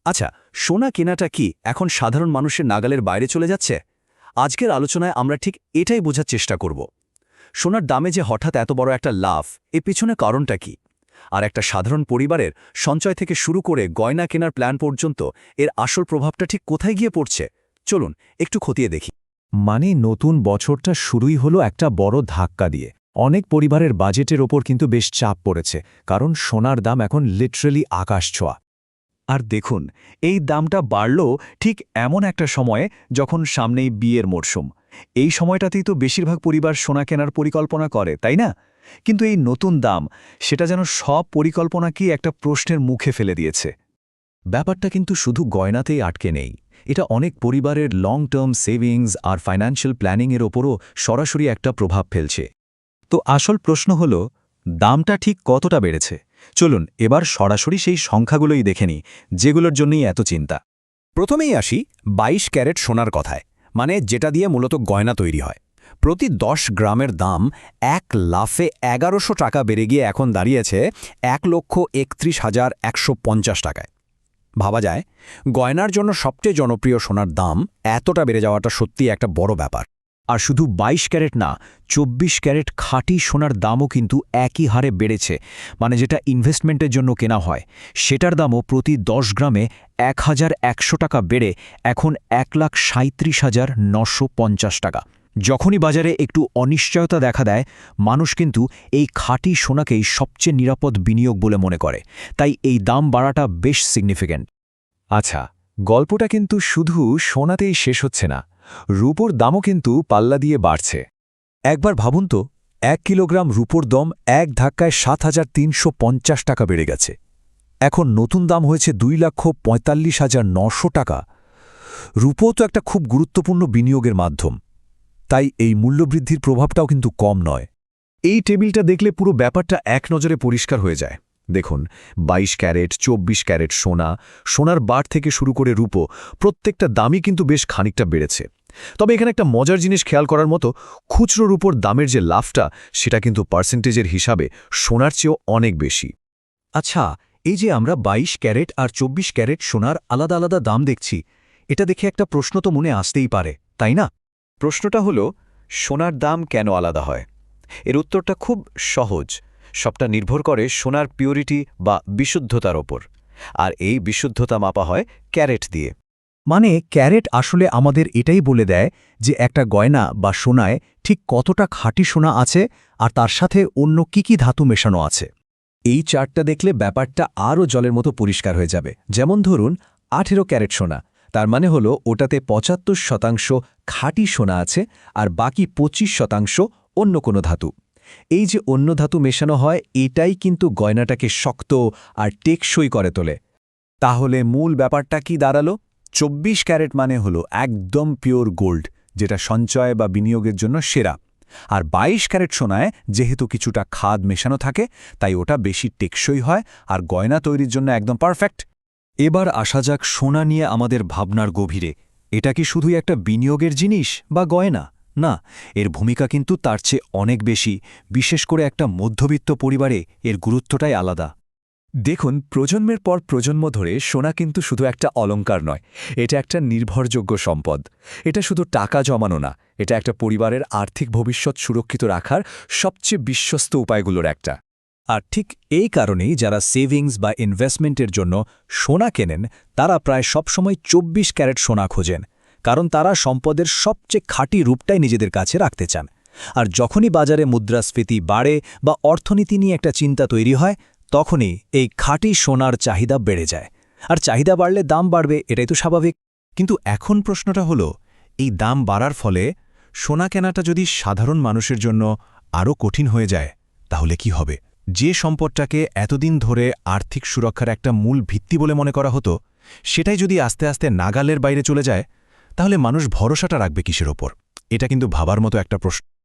আচ্ছা, সোনা কেনাটা কি এখন সাধারণ মানুষের নাগালের বাইরে চলে যাচ্ছে? আজকের আলোচনায় আমরা ঠিক এটাই বোঝার চেষ্টা করব। সোনার দামে যে হঠাৎ এত বড় একটা লাফ, এর পেছনে কারণটা কি? আর একটা সাধারণ পরিবারের সঞ্চয় থেকে শুরু করে গয়না কেনার প্ল্যান পর্যন্ত এর আসল প্রভাবটা ঠিক কোথায় গিয়ে পড়ছে? চলুন একটু খতিয়ে দেখি। মানে নতুন বছরটা শুরুই হলো একটা বড় ধাক্কা দিয়ে। অনেক পরিবারের বাজেটের ওপর কিন্তু বেশ চাপ পড়েছে, কারণ সোনার দাম এখন লিটারালি আকাশ ছোঁয়া। আর দেখুন, এই দামটা বাড়ল ঠিক এমন একটা সময়ে যখন সামনেই বিয়ের মরশুম। এই সময়টাতেই তো বেশিরভাগ পরিবার সোনা কেনার পরিকল্পনা করে, তাই না? কিন্তু এই নতুন দাম, সেটা যেন সব পরিকল্পনাকেই একটা প্রশ্নের মুখে ফেলে দিয়েছে। ব্যাপারটা কিন্তু শুধু গয়নাতেই আটকে নেই, এটা অনেক পরিবারের লং টার্ম সেভিংস আর ফাইন্যান্সিয়াল প্ল্যানিংয়ের ওপরও সরাসরি একটা প্রভাব ফেলছে। তো আসল প্রশ্ন হল, দামটা ঠিক কতটা বেড়েছে? চলুন এবার সরাসরি সেই সংখ্যাগুলোই দেখে নিই, যেগুলোর জন্যই এত চিন্তা। প্রথমেই আসি ২২ ক্যারেট সোনার কথায়, মানে যেটা দিয়ে মূলত গয়না তৈরি হয়। প্রতি ১০ গ্রামের দাম এক লাফে ১১০০ টাকা বেড়ে গিয়ে এখন দাঁড়িয়েছে ১,৩১,১৫০ টাকায়। ভাবা যায়, গয়নার জন্য সবচেয়ে জনপ্রিয় সোনার দাম এতটা বেড়ে যাওয়াটা সত্যিই একটা বড় ব্যাপার। আর শুধু ২২ ক্যারেট না, ২৪ ক্যারেট খাঁটি সোনার দামও কিন্তু একই হারে বেড়েছে। মানে যেটা ইনভেস্টমেন্টের জন্য কেনা হয়, সেটার দামও প্রতি ১০ গ্রামে ১,১০০ টাকা বেড়ে এখন ১,৩৭,৯৫০ টাকা। যখনই বাজারে একটু অনিশ্চয়তা দেখা দেয়, মানুষ কিন্তু এই খাঁটি সোনাকেই সবচেয়ে নিরাপদ বিনিয়োগ বলে মনে করে। তাই এই দাম বাড়াটা বেশ সিগনিফিক্যান্ট। আচ্ছা, গল্পটা কিন্তু শুধু সোনাতেই শেষ হচ্ছে না, রূপোর দামও কিন্তু পাল্লা দিয়ে বাড়ছে। একবার ভাবুন তো, ১ কিলোগ্রাম রূপোর দাম এক ধাক্কায় ৭,৩৫০ টাকা বেড়ে গেছে। এখন নতুন দাম হয়েছে ২,৪৫,৯০০ টাকা। রূপো তো একটা খুব গুরুত্বপূর্ণ বিনিয়োগের মাধ্যম, তাই এই মূল্যবৃদ্ধির প্রভাবটাও কিন্তু কম নয়। এই টেবিলটা দেখলে পুরো ব্যাপারটা এক নজরে পরিষ্কার হয়ে যায়। দেখুন, ২২ ক্যারেট, ২৪ ক্যারেট সোনা, সোনার বার থেকে শুরু করে রূপো, প্রত্যেকটা দামই কিন্তু বেশ খানিকটা বেড়েছে। তবে এখানে একটা মজার জিনিস খেয়াল করার মতো, খুচরো রূপোর দামের যে লাভটা, সেটা কিন্তু পার্সেন্টেজের হিসাবে সোনার চেয়েও অনেক বেশি। আচ্ছা, এই যে আমরা ২২ ক্যারেট আর ২৪ ক্যারেট সোনার আলাদা আলাদা দাম দেখছি, এটা দেখে একটা প্রশ্ন তো মনে আসতেই পারে, তাই না? প্রশ্নটা হলো, সোনার দাম কেন আলাদা হয়? এর উত্তরটা খুব সহজ। সবটা নির্ভর করে সোনার পিউরিটি বা বিশুদ্ধতার ওপর। আর এই বিশুদ্ধতা মাপা হয় ক্যারেট দিয়ে। মানে ক্যারেট আসলে আমাদের এটাই বলে দেয় যে একটা গয়না বা সোনায় ঠিক কতটা খাঁটি সোনা আছে আর তার সাথে অন্য কি ধাতু মেশানো আছে। এই চার্টটা দেখলে ব্যাপারটা আরও জলের মতো পরিষ্কার হয়ে যাবে। যেমন ধরুন ১৮ ক্যারেট সোনা, তার মানে হলো ওটাতে ৭৫% খাঁটি সোনা আছে আর বাকি ২৫% অন্য কোনো ধাতু। এই যে অন্য ধাতু মেশানো হয়, এটাই কিন্তু গয়নাটাকে শক্ত আর টেকসই করে তোলে। তাহলে মূল ব্যাপারটা কি দাঁড়ালো? ২৪ ক্যারেট মানে হলো একদম পিওর গোল্ড, যেটা সঞ্চয় বা বিনিয়োগের জন্য সেরা। আর ২২ ক্যারেট সোনায় যেহেতু কিছুটা খাদ মেশানো থাকে, তাই ওটা বেশি টেকসই হয় আর গয়না তৈরির জন্য একদম পারফেক্ট। এবার আসা যাক সোনা নিয়ে আমাদের ভাবনার গভীরে। এটা কি শুধুই একটা বিনিয়োগের জিনিস বা গয়না? না, এর ভূমিকা কিন্তু তার চেয়ে অনেক বেশি। বিশেষ করে একটা মধ্যবিত্ত পরিবারে এর গুরুত্বটাই আলাদা। দেখুন, প্রজন্মের পর প্রজন্ম ধরে সোনা কিন্তু শুধু একটা অলংকার নয়, এটা একটা নির্ভরযোগ্য সম্পদ। এটা শুধু টাকা জমানো না, এটা একটা পরিবারের আর্থিক ভবিষ্যৎ সুরক্ষিত রাখার সবচেয়ে বিশ্বস্ত উপায়গুলোর একটা। আর ঠিক এই কারণেই যারা সেভিংস বা ইনভেস্টমেন্টের জন্য সোনা কেনেন, তারা প্রায় সবসময় ২৪ ক্যারেট সোনা খোঁজেন, কারণ তারা সম্পদের সবচেয়ে খাঁটি রূপটাই নিজেদের কাছে রাখতে চান। আর যখনই বাজারে মুদ্রাস্ফীতি বাড়ে বা অর্থনীতি নিয়ে একটা চিন্তা তৈরি হয়, তখনই এই খাঁটি সোনার চাহিদা বেড়ে যায়। আর চাহিদা বাড়লে দাম বাড়বে, এটাই তো স্বাভাবিক। কিন্তু এখন প্রশ্নটা হলো, এই দাম বাড়ার ফলে সোনা কেনাটা যদি সাধারণ মানুষের জন্য আরও কঠিন হয়ে যায়, তাহলে কি হবে? যে সম্পদটাকে এতদিন ধরে আর্থিক সুরক্ষার একটা মূল ভিত্তি বলে মনে করা হতো, সেটাই যদি আস্তে আস্তে নাগালের বাইরে চলে যায়, তাহলে মানুষ ভরসাটা রাখবে কিসের ওপর? এটা কিন্তু ভাবার মতো একটা প্রশ্ন।